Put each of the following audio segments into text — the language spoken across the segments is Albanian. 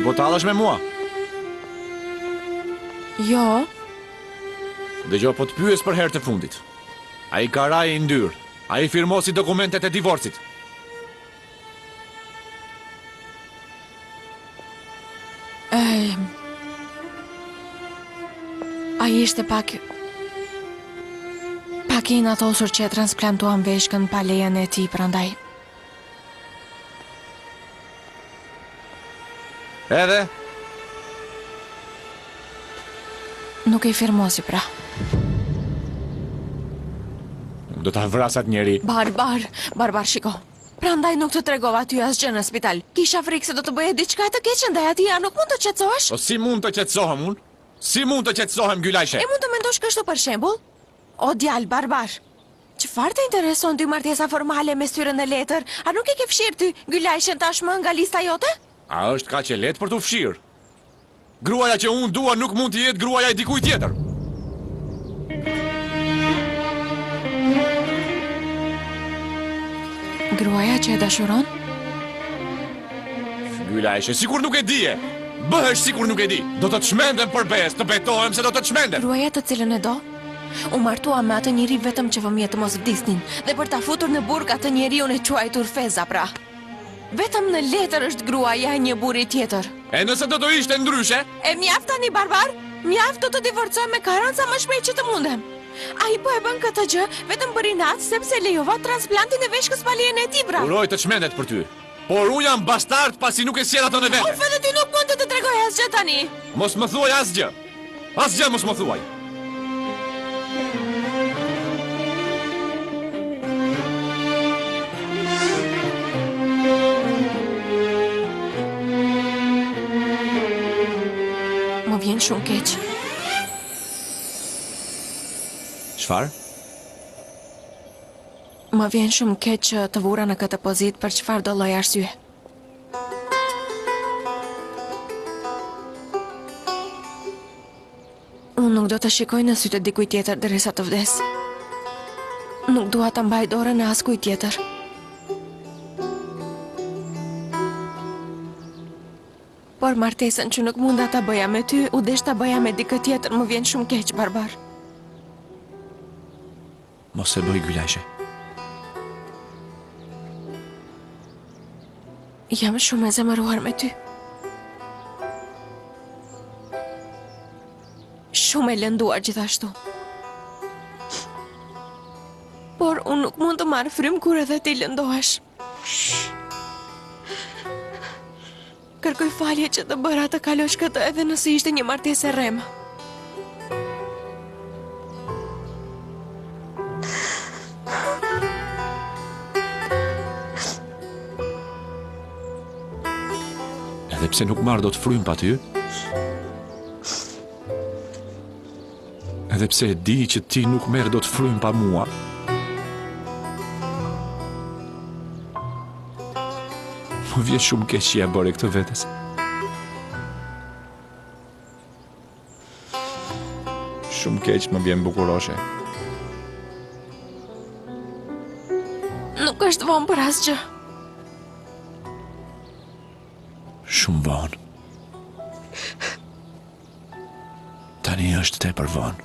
po tallesh me mua? Jo. Dëgjoj, po të pyes për herë të fundit. Ai karaj i ndyr, ai firmosi dokumentet e divorcit. Ai ishte pak i natosur që e transplantuam veshkën pa lejen e tij, prandaj. Edhe? Nuk e firmosi pra. Do ta vrasat njeri. Barbar, shiko. Prandaj nuk të tregova ty asgjë në spital. Kisha frikë se do të bëje diçka të keqe ndaj atij, nuk mund të qetësohesh? Po si mund të qetësohem unë? Si mund të qetësohem, Gylajshe? E mund të mendosh kështu për shembull? O djalë barbar. Çfarë të intereson ty martesa formale me styrën e letër? A nuk e ke fshirë ty Gylajshen tashmë nga lista jote? A është kaq e lehtë për të fshirë? Gruaja që unë dua nuk mund të jetë gruaja e dikujt tjetër. Gruaja që e dashuron? Gylajshe, sikur nuk e dije. Bëhesh sikur nuk e di. Do të të çmendem për bes, të betohem se do të të çmendem. Gruaja të cilën e do? U martua me atë njeri vetëm që fëmijët të mos vdisnin dhe për ta futur në burg atë njeriun e quajtur Feza, pra. Vetëm në letër është gruaja e një burri tjetër. E nëse do të ishte ndryshe? E mjaft tani, barbar? Mjaft do të divorcoj me Karan sa më shpejt që të mundem. Ai po e bën këtë gjë vetëm për inat sepse lejova transplantin e veshkës pa lejen e tij, bra. Uroj të çmendet për ty. Por unë jam bastard pasi nuk e sjell atë në vete. Orfe, dhe ti nuk mund të tregoj asgjë tani. Mos më thuaj asgjë. Asgjë mos më thuaj. Më vjen shumë keq. Çfarë? Më vjen shumë keq që të vura në këtë pozitë për çfarë do lloj arsye. Unë nuk do të shikoj në sytë e dikujt tjetër derisa të vdes. Nuk dua ta mbaj dorën e askujt tjetër. Por martesën që nuk munda ta bëja me ty, u desh ta bëja me dikë tjetër, më vjen shumë keq, barbar. Mos e bëj, Gylajshe. Jam shumë e zemëruar me ty. Shumë e lënduar gjithashtu. Por unë nuk mund të marrë frym kur edhe ti lëndohesh. Kërkoj falje që të bëra të kalosh këtë edhe nëse ishte një martesë e rreme. Edhe pse nuk marr dot frym pa ty. Edhe pse e di që ti nuk merr dot frym pa mua. Më vjen shumë keq që ja bëre këtë vetes. Shumë keq më vjen bukuroshe. Nuk është vonë për asgjë. Shumë vonë. Tani është tepër vonë.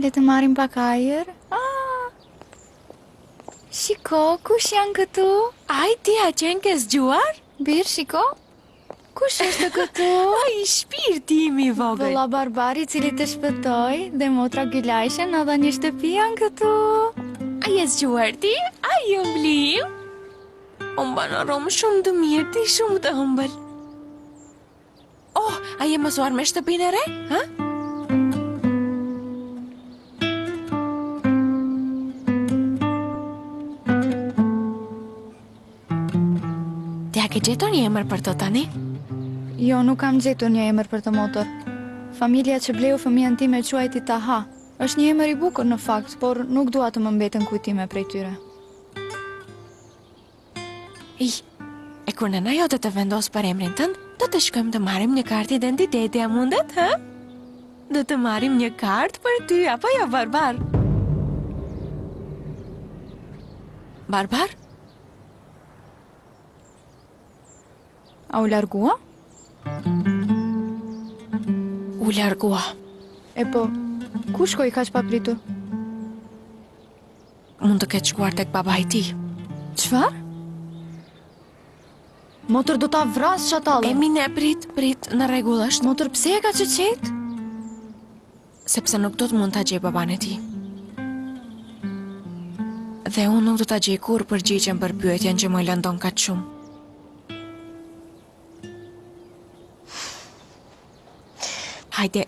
Le të marrim pak ajër. Shiko, kush janë këtu? Ai ti a qenë ke zgjuar? Bir, shiko. Kush është këtu? Ai shpirti im i vogël. Vëlla Barbari, i cili të shpëtoi, dhe motra Gylajshe na dha një shtëpi janë këtu. Ai e zgjuar ti? Ai u mblim? Unë banon shumë të mirë, ti shumë të ëmbël. Oh, ai e mësuar me shtëpinë e re? Ha? Ke gjetur një emër për të tani? Jo, nuk kam gjetur një emër për të motor. Familja që bleu fëmijën time quajti Taha. Është një emër i bukur në fakt, por nuk dua të më mbeten kujtime prej tyre. E kur nëna jote të vendos për emrin tënd, do të shkojmë të marrim një kartë identiteti, a mundet, ha? Do të marrim një kartë për ty, apo jo, Barbar? Barbar? A u largua? U largua. E po, ku shkoj kaq papritur? Mund të ketë shkuar tek baba i ti. Çfarë? Motër do ta vras çatallën. Emine, prit, në rregull është. Motër, pse e ka qetë? Sepse nuk do të mund ta gjej baban e ti. Dhe unë nuk do ta gjej kur përgjigjen për pyetjen që më lëndon kaq shumë. Hajde,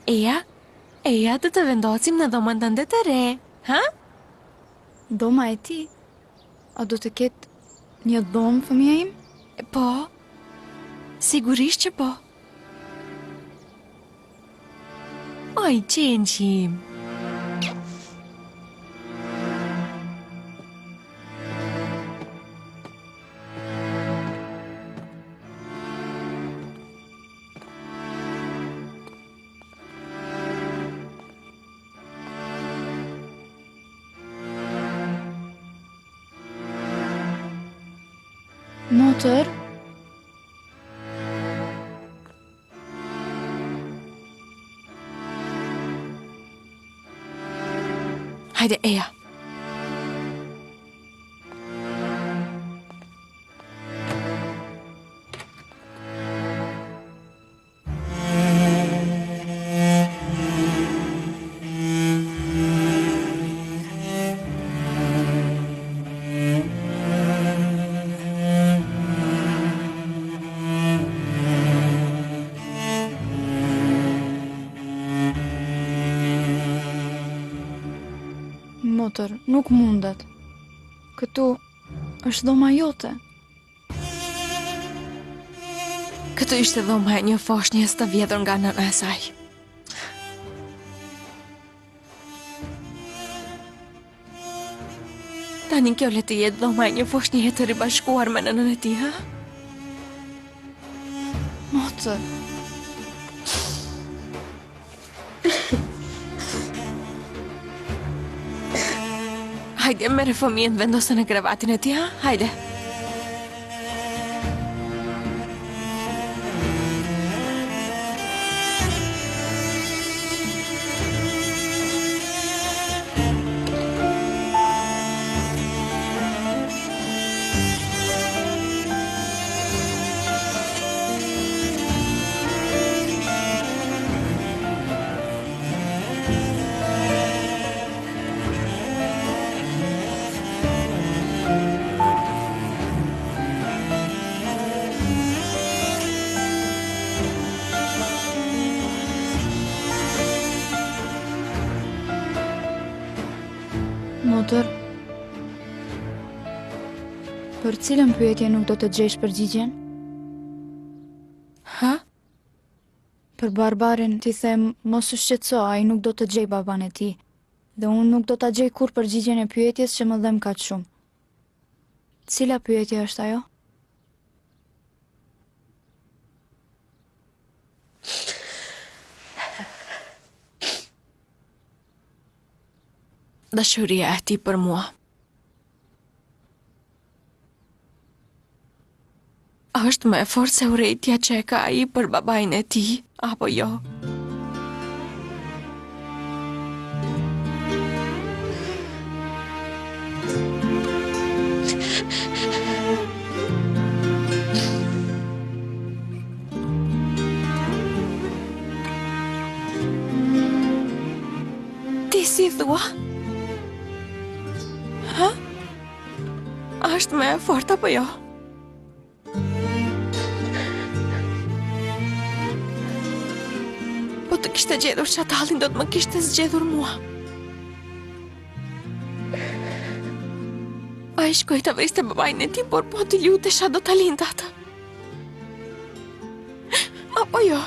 Eja, do të vendosim në dhomën tënde të re, ha? Doma e ti? A do të ketë një dhomë, fëmija im? Po, sigurisht që po. Oj, qenqim. Motër? Hajde, Eja. Motër, nuk mundet. Këtu është dhoma jote. Këtu ishte dhoma e një foshnjës të vjedhur nga nëna e saj. Tani kjo le të jetë dhoma e një foshnjë të ribashkuar me nënën e tij, ha? Motër. Hajde, mere fëmijën vendosë në krevatin e ti, ha? Hajde. Motër, për cilën pyetje nuk do të gjesh përgjigjen? Ha? Për Barbarin ti them mos u shqetëso, ai nuk do të gjej baban e tij. Dhe unë nuk do ta gjej kur përgjigjen e pyetjes që më dhem kaq shumë. Cila pyetje është ajo? Dashuria e ti për mua. Është më e fortë se urrejtja që e ka ai për babain e tij, apo jo? Ti si thua? Ha? Është më e fortë apo jo? Po të kishte gjetur çatallin, do të më kishte zgjedhur mua. Ai shkoi të vriste babain e tij, por po të lutesha do ta lindte atë. Apo jo?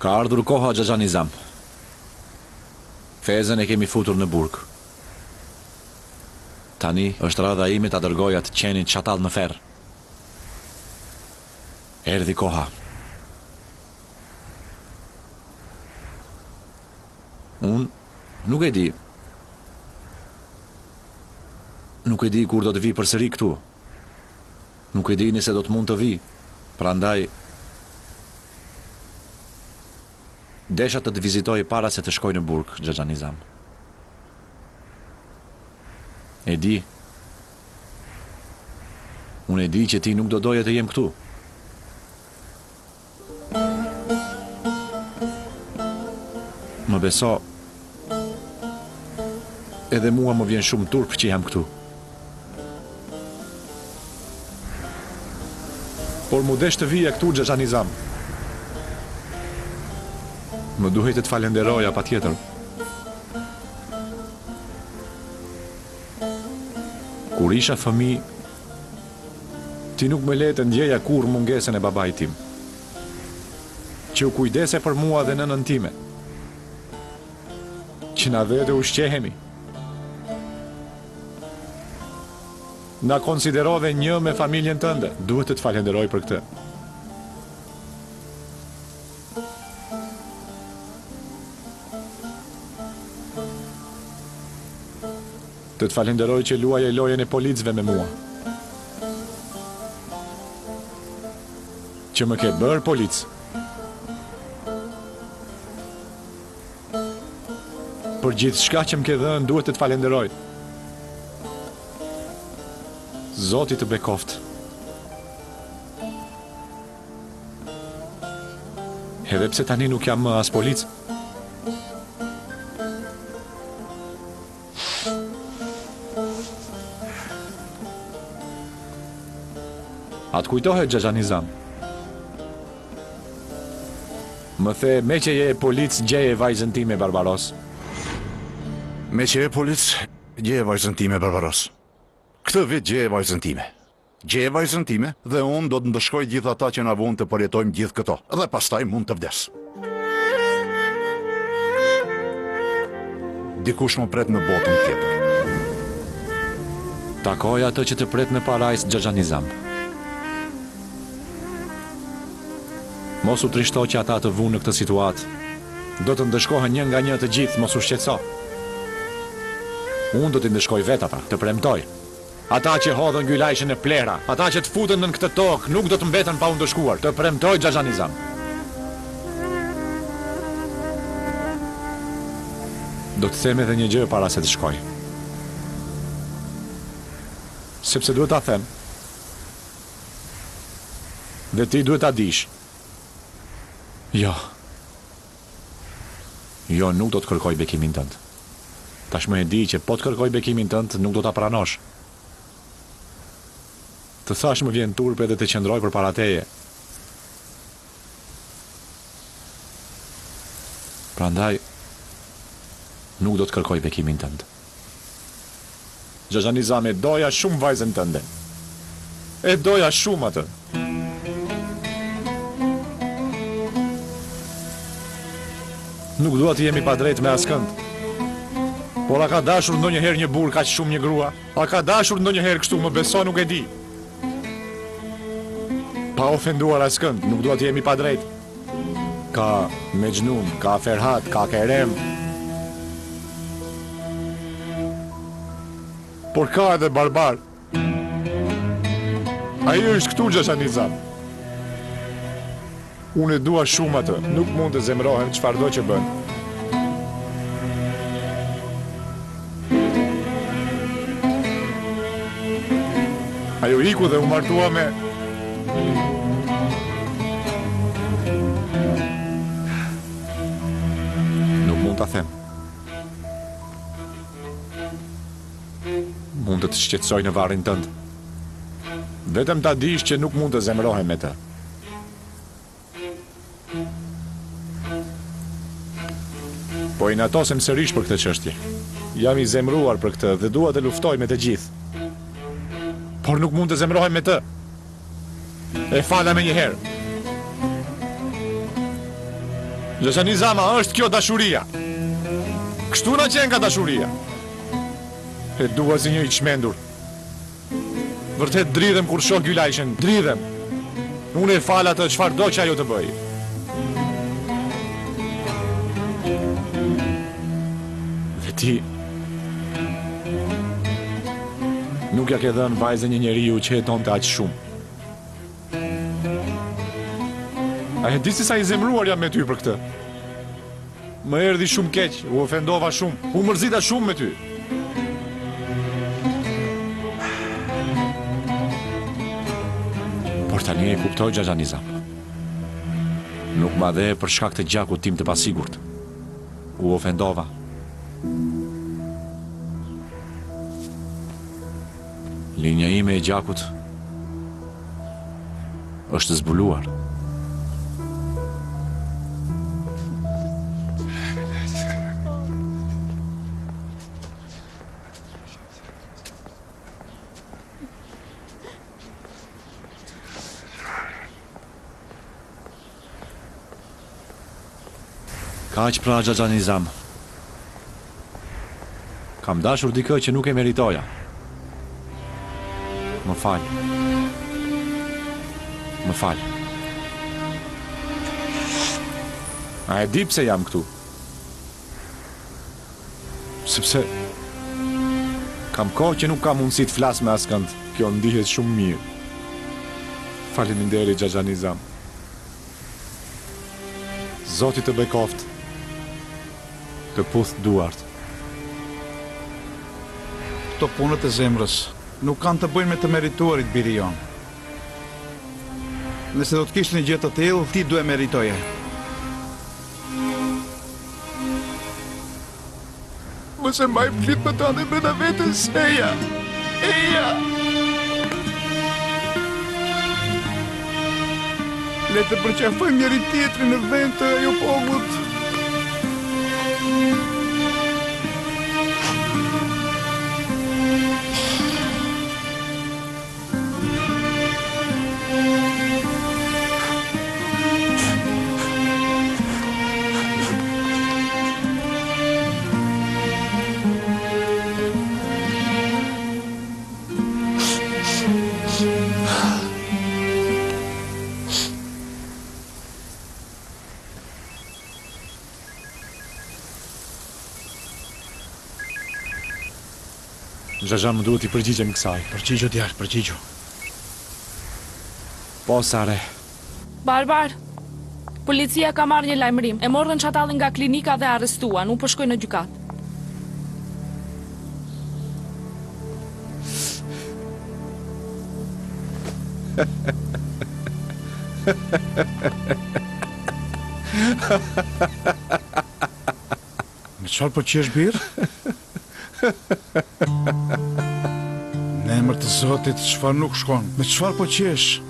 Ka ardhur koha Xhaxha Nizam. Fezën e kemi futur në burg. Tani është radha ime ta dërgoj atë qenin çatall në ferr. Erdhi koha. Unë nuk e di. Nuk e di kur do të vi përsëri këtu. Nuk e di nëse do të mund të vi. Prandaj desha të vizitoj para se të shkoj në burg, Xhaxha Nizam. E di. Unë e di që ti nuk do doje të jem këtu. Më beso, edhe mua më vjen shumë turp që jam këtu. Por mu desh të vija këtu, Xhaxha Nizam. Më duhet të të falenderoja pa tjetër. Kur isha fëmi, ti nuk më le të ndjeja kur mungesën e babait tim, që u kujdese për mua dhe nënën time, që na dhe të ushqehemi. Na konsiderove një me familjen tënde, duhet të të falenderoj për këtë. Të të falenderoj që luaje lojën e policëve me mua. Që më ke bërë polic. Për gjithë shka që më ke dhënë, duhet të të falenderoj. Zoti të bekoft. Edhe pse tani nuk jam më as polic. Atë kujtohet Xhaxha Nizam. Më the, me që je polic, gjeje vajzën time Barbaros. Me që je polic, gjeje vajzën time Barbaros. Këtë vit gjeje vajzën time. Gjeje vajzën time dhe unë do të ndëshkoj gjithë ata që na vonë të përjetojmë gjithë këto. Dhe pastaj mund të vdes. Dikush më pret në botën tjetër. Takoj atë që të pret në parajs, Xhaxha Nizam. Mos u trishto që ata të vunë në këtë situatë. Do të ndëshkohen një nga një të gjithë, mos u shqetëso. Unë do t'i ndëshkoj vet ata, të premtoj. Ata që hodhën gjylajshën e plera, ata që të futën në këtë tokë, nuk do të mbeten pa u ndëshkuar. Të premtoj, Xhaxha Nizam. Do të them edhe një gjë para se të shkoj. Sepse duhet ta them. Dhe ti duhet ta dish. Jo. Jo, nuk do të kërkoj bekimin tënd. Tashmë e di që po të kërkoj bekimin tënd, nuk do ta pranosh. Të thash më vjen turp edhe të qëndroj përpara teje. Prandaj nuk do të kërkoj bekimin tënd. Xhaxha Nizam, e doja shumë vajzën tënde. E doja shumë atë. Nuk dua të jemi pa drejt me askënd. Por a ka dashur ndonjëherë një burr kaq shumë një grua? A ka dashur ndonjëherë kështu, më beso, nuk e di. Pa ofenduar askënd, nuk dua të jemi pa drejt. Ka Mejnun, ka Ferhat, ka Kerem. Por ka edhe Barbar. Ai është këtu, Xhaxha Nizam. Unë e dua shumë atë, nuk mund të zemrohem çfarëdo që bën. Ajo iku dhe u martua me... Nuk mund ta them. Mund të të shqetësoj në varrin tënd. Vetëm ta dish që nuk mund të zemrohem me të. Po i natosem sërish për këtë çështje. Jam i zemruar për këtë dhe dua të luftoj me të gjithë. Por nuk mund të zemrohem me të. E fala me njëherë. Gjashani Zama, është kjo dashuria. Kështu na qenë ka dashuria. E dua si një i çmendur. Vërtet dridhem kur shoh Gylajshen, dridhem. Unë e fal atë çfarë do që ajo të bëj. Dhe ti nuk ja ke dhënë vajzën një njeriu që jetonte aq shumë. A e di si sa i zemruar jam me ty për këtë? Më erdhi shumë keq, u ofendova shumë, u mërzita shumë me ty. Por tani e kuptoj Xhaxhani Zam. Nuk ma dhe për shkak të gjakut tim të pasigurt. U ofendova. Linja ime e gjakut është zbuluar. Kaq pra Xhaxhani Zam. Kam dashur dikë që nuk e meritoja. Më fal. Më fal. A e di pse jam këtu? Sepse kam kohë që nuk kam mundësi të flas me askënd. Kjo ndihet shumë mirë. Faleminderit Xhaxhani Zam. Zoti të bekoft. Të puth duart. Këto punët e zemrës nuk kanë të bëjnë me të merituarit, biri jon. Nëse do të kishtë një gjë të tillë, ti duhet meritoje. Mos e mbaj flit me tani brenda vetes, eja. Eja. Le të përqafojmë njëri tjetrin në vend të ajo pogut. Xhaxha më duhet i përgjigjem kësaj. Përgjigjo djalë, përgjigjo. Po, Sare. Barbar, policia ka marrë një lajmërim. E morën çatallin nga klinika dhe arrestuan. Unë po shkoj në gjykat. Me çfarë po qesh birë? Në emër të Zotit, çfarë nuk shkon? Me çfarë po qesh?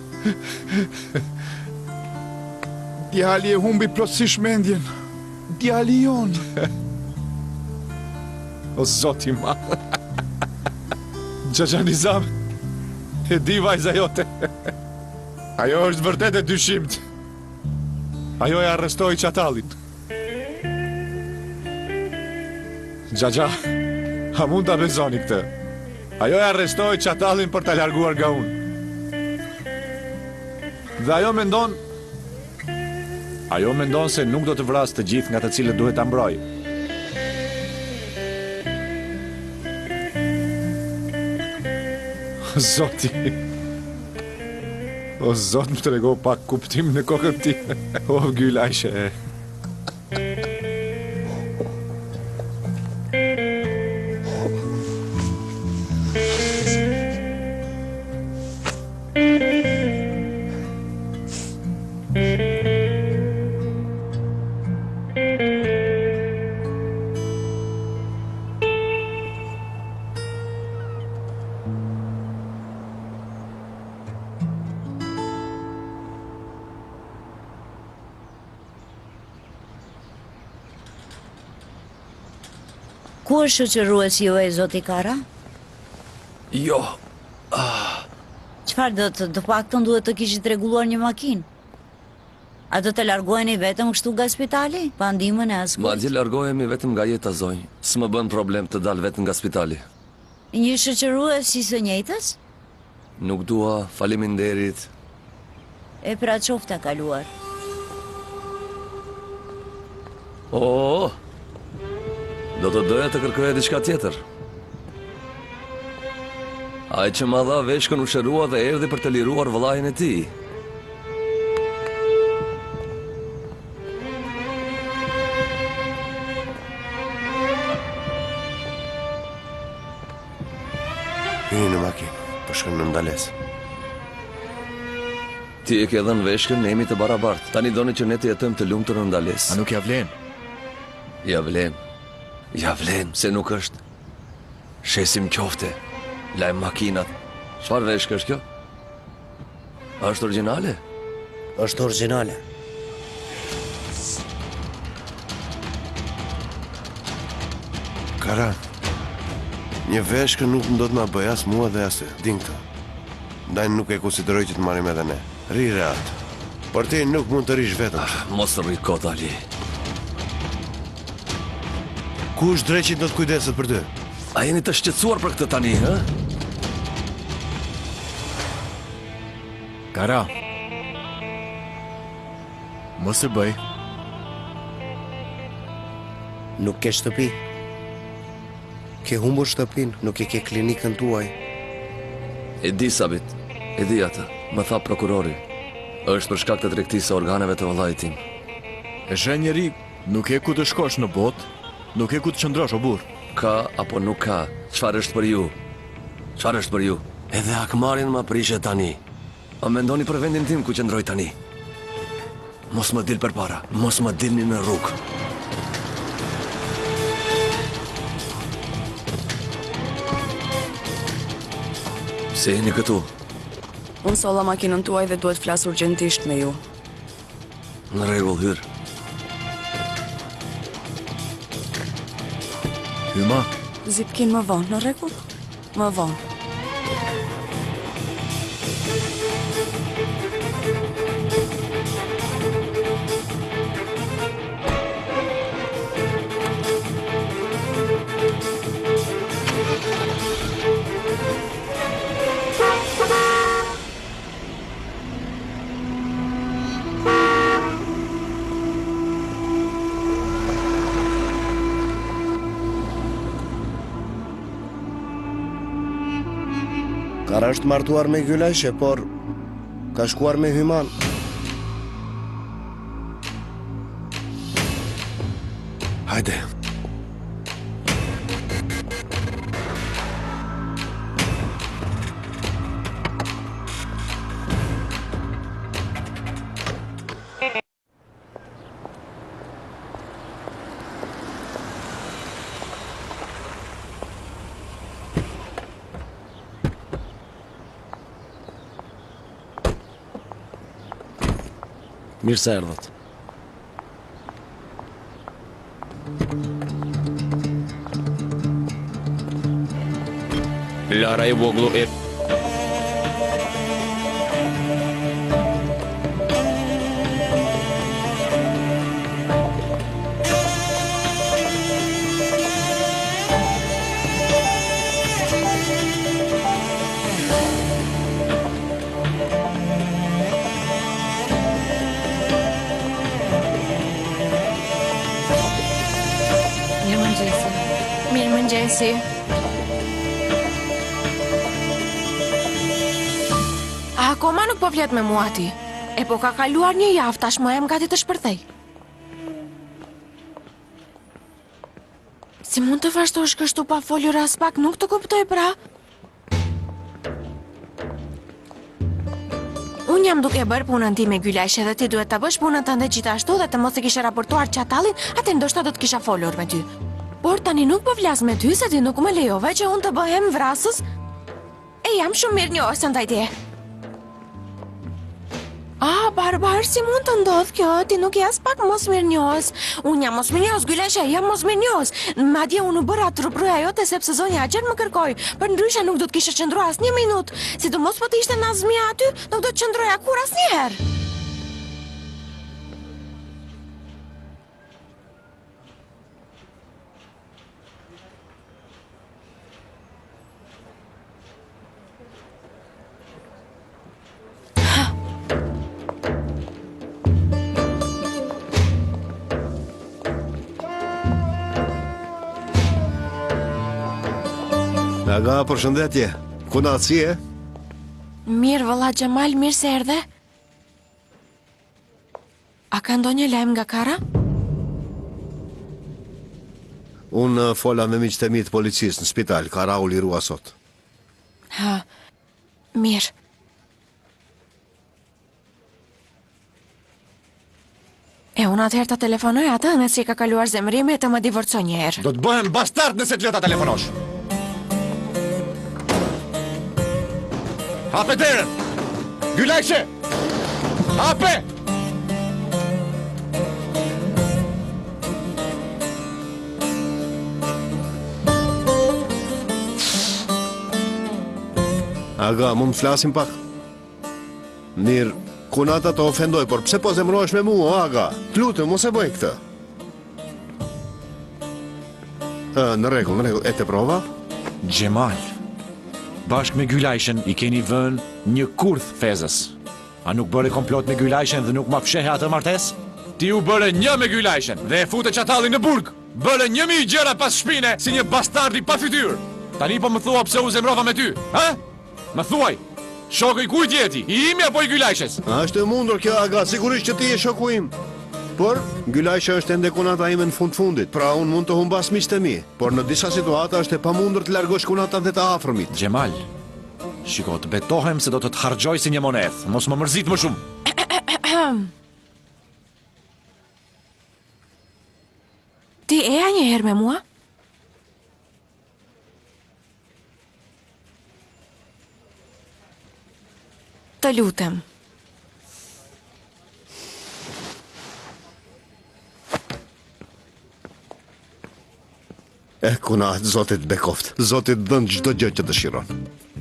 Djali e humbi plotësisht mendjen. Djali jon. O Zoti ma. Xhaxhani Zam. E di vajza jote. Ajo është vërtet e dyshimt. Ajo e arrestoi çatallin. Xhaxha, a mund ta bezoni këtë? Ajo e arrestoi çatallin për ta larguar nga unë. Dhe ajo mendon se nuk do të vras të gjithë nga të cilët duhet ta mbroj. Zoti. O Zot, më trego pak kuptim në kokën time. O Gylajshe. Ku është shoqëruesi juaj, zoti Kara? Jo. Çfarë do të paktën duhet të kishit rregulluar një makinë? A do të largoheni vetëm kështu nga spitali? Pa ndihmën e askujt? Madje largohemi vetëm nga jeta zonjë. S'më bën problem të dal vetëm nga spitali. Një shoqërues si së njëjtës? Nuk dua, faleminderit. E pra qofta kaluar. Oh, do të doja të kërkoja diçka tjetër. Ai që ma dha veshkën u shërua dhe erdhi për të liruar vëllain e tij. Hyni në makinë, po shkojmë në ndales. Ti e ke dhënë veshkën, ne jemi të barabartë. Tani doni që ne të jetojmë të lumtur në ndales. A nuk ja vlen? Ja vlen. Ja vlen, se nuk është. Shesim qofte. Lajm makinat. Çfarë veshkë është kjo? A është origjinale? Është origjinale. Kara, një veshkë nuk më do të ma bëj as mua dhe as ty, din këtë. Ndaj nuk e konsideroj që të marim edhe ne. Ri rehat. Por ti nuk mund të rish vetëm. Mos rri kot, Ali. Kush dreqit do të kujdeset për ty? A jeni të shqetësuar për këtë tani, hë? Kara. Mos e bëj. Nuk ke shtëpi. Ke humbur shtëpin, nuk e ke klinikën tuaj. E di, Sabit. E di atë. Më tha prokurori. Është për shkak të tregtisë së organeve të vëllait tim. E shën njeri, nuk e ku të shkosh në botë, nuk e ku të qëndrosh, o burr. Ka apo nuk ka? Çfarë është për ju? Çfarë është për ju? Edhe akmarin më prishet tani. A mendoni për vendin tim ku qëndroj tani? Mos më dil përpara, mos më dilni në rrugë. Se jeni këtu? Unë solla makinën tuaj dhe duhet flas urgjentisht me ju. Në rregull, hyr. Hyma, Zipkin më vonë, në rregull? Më vonë. Kara është martuar me Gylayshë, por ka shkuar me Hyman. Hajde. Mirë se erdhët. Lara e vogël e Mirëmëngjesi. Akoma nuk po flet me mua ti. E po ka kaluar një javë, tashmë jam gati të shpërthej. Si mund të vazhdosh kështu pa folur as pak, nuk të kuptoj pra. Unë jam duke bërë punën ti me Gylayshë dhe ti duhet ta bësh punën tënde gjithashtu dhe të mos e kishe raportuar çatallin, atë ndoshta do të kisha folur me ty. Por tani nuk po flas me ty se ti nuk më lejove që unë të bëhem vrasës. E jam shumë mirë njohës ndaj teje. Barbar, si mund të ndodh kjo? Ti nuk je as pak mos mirë njohës. Unë jam mos mirë njohës, Gylayshë, jam mos mirë njohës. Madje unë u bëra trupruja jote sepse zonja Agjer më kërkoi. Për ndryshe nuk do të kishe qëndruar as një minutë. Sidomos po të ishte Nazmia aty, nuk do të qëndroja kur asnjëherë. Aga, përshëndetje. Kuna si e? Mirë, vëlla Xhemal, mirë se erdhe. A ka ndonjë lajm nga Kara? Unë fola me miqtë e mi të policisë në spital, Kara u lirua sot. Ha, mirë. E unë atëherë të telefonoj atë nëse si ka kaluar zemrimi e të më divorcoj një herë. Do të bëhem bastard nëse të leta telefonosh. Hape derën! Gylajshe! Hape! Aga, mund të flasim pak? Mirë, kunata të ofendoj, por pse po zemrohesh me mua, Aga? Të lutem, mos e bëj këtë. Në rregull, e të prova? Xhemal, bashkë me Gylajshen i keni vënë një kurth fezës. A nuk bëre komplot me Gylajshen dhe nuk ma fshehe atë martes? Ti u bëre një me Gylajshen dhe e fute çatallin në burg. Bëre 1000 gjëra pas shpine si një bastardi pa fytyrë. Tani po më thua pse u zemrova me ty, ha? Më thuaj, shoku i kujt jeti? I imi apo i Gylajshes? Është e mundur kjo, Aga, sigurisht që ti je shoku im. Por, Gylajsha është ende kunata ime në fundit, pra unë mund të humbas miqtë e mi. Por në disa situata është e pamundur të largosh kunatan dhe të afërmit. Xhemal, shiko, të betohem se do të të harxoj si një monedh. Mos më mërzit më shumë. Ti eja një herë me mua? Të lutem. Kuna, Zotit bekoft. Zotit dhënë çdo gjë që dëshiron.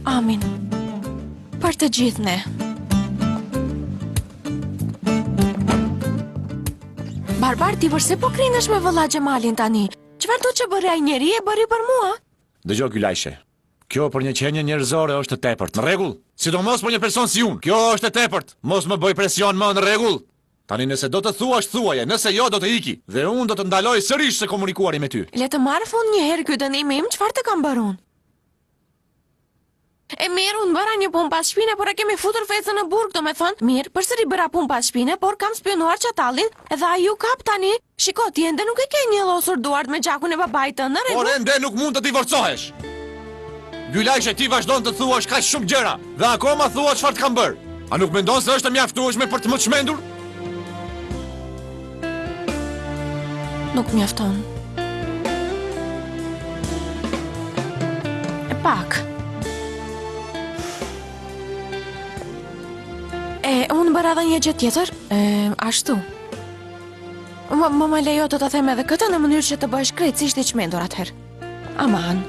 Amin. Për të gjithë ne. Barbar, ti përse po krinesh me vëlla Xhemalin tani? Çfarë do që bëre ai njeri e bëri për mua? Dëgjoj Gylajshe. Kjo për një qenie njerëzore është e tepërt. Në rregull? Sidomos për një person si unë. Kjo është e tepërt. Mos më bëj presion më, në rregull? Tani nëse do të thuash, thuaje, nëse jo do të iki. Dhe unë do të ndaloj sërish se komunikuari me ty. Le të marr fund një herë ky dënim im, çfarë të kam bërë unë? E mirë, unë bëra një punë pas shpine, por e kemi futur fecën në burg, do me thënë. Mirë, përsëri bëra punë pas shpine, por kam spionuar çatallin, edhe ai u kap tani. Shiko, ti ende nuk e ke një llosur duart me gjakun e babait të, në rregull? Por ende nuk mund të divorcohesh. Gylajshe, ti vazhdon të thuash kaq shumë gjëra dhe akoma thua çfarë të kam bërë. A nuk mendon se është e mjaftueshme për të më çmendur? Nuk mjafton. E pak. Unë bëra edhe një gjë tjetër, ashtu. Më lejo të të them edhe këtë në mënyrë që të bëhesh krejtësisht i çmendur atëherë. Aman.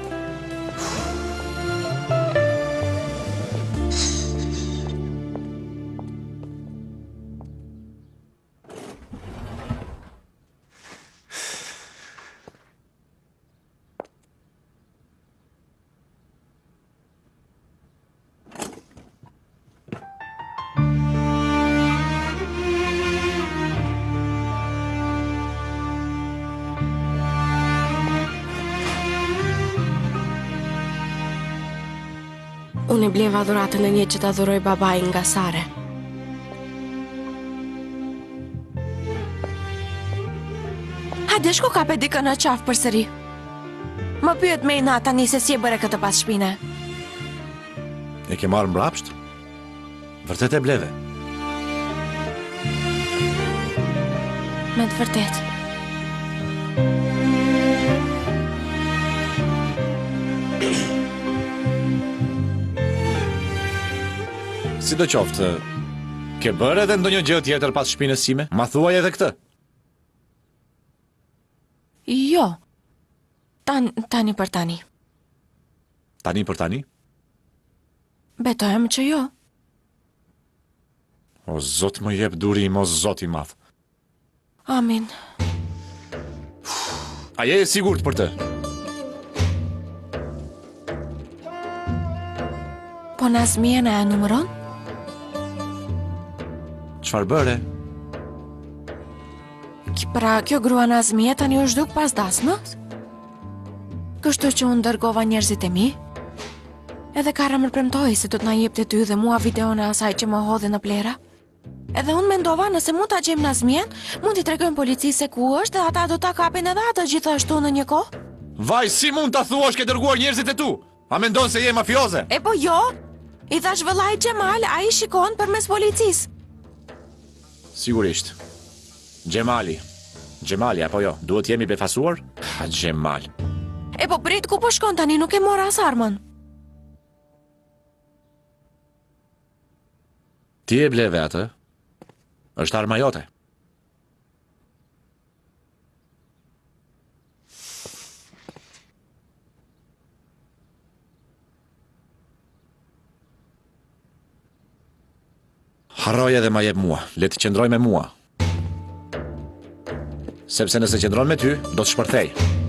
Unë e bleva dhuratën e një që ta dhuroj babai nga Sare. Hajde, shko kape dikën në qafë përsëri. Më pyet me i na tani se si e bëre këtë pas shpine. E ke marrë mbrapsht? Vërtet e bleve? Me të vërtet. Si do qoftë, ke bërë edhe ndonjë gjë tjetër pas shpinës sime? Ma thuaj edhe këtë. Jo. Tani për tani. Tani për tani? Betohem që jo. O Zot më jep durim, o Zot i madh. Amin. A je e sigurt për të? Po Nazmia na e numëron? Çfarë bëre? Pra, kjo grua Nazmia tani u zhduk pas dasmës? Kështu që unë dërgova njerëzit e mi? Edhe Kara më premtoi se do të na jepte ty dhe mua videon e asaj që më hodhi në plera. Edhe unë mendova nëse mund ta gjejmë Nazmien, mund t'i tregojmë policisë se ku është dhe ata do ta kapin edhe atë gjithashtu në një kohë. Vaj, si mund ta thuash ke dërguar njerëzit e tu? A mendon se je mafioze? E po jo, i thash vëllai Xhemal, ai shikon përmes policisë. Sigurisht. Xhemali apo jo, duhet jemi befasuar? Ha, Xhemal. E po prit, ku po shkon tani, nuk e mora as armën. Ti e bleve atë? Është arma jote. Harroje dhe ma jep mua, le të qëndroj me mua. Sepse nëse qëndron me ty, do të shpërthej.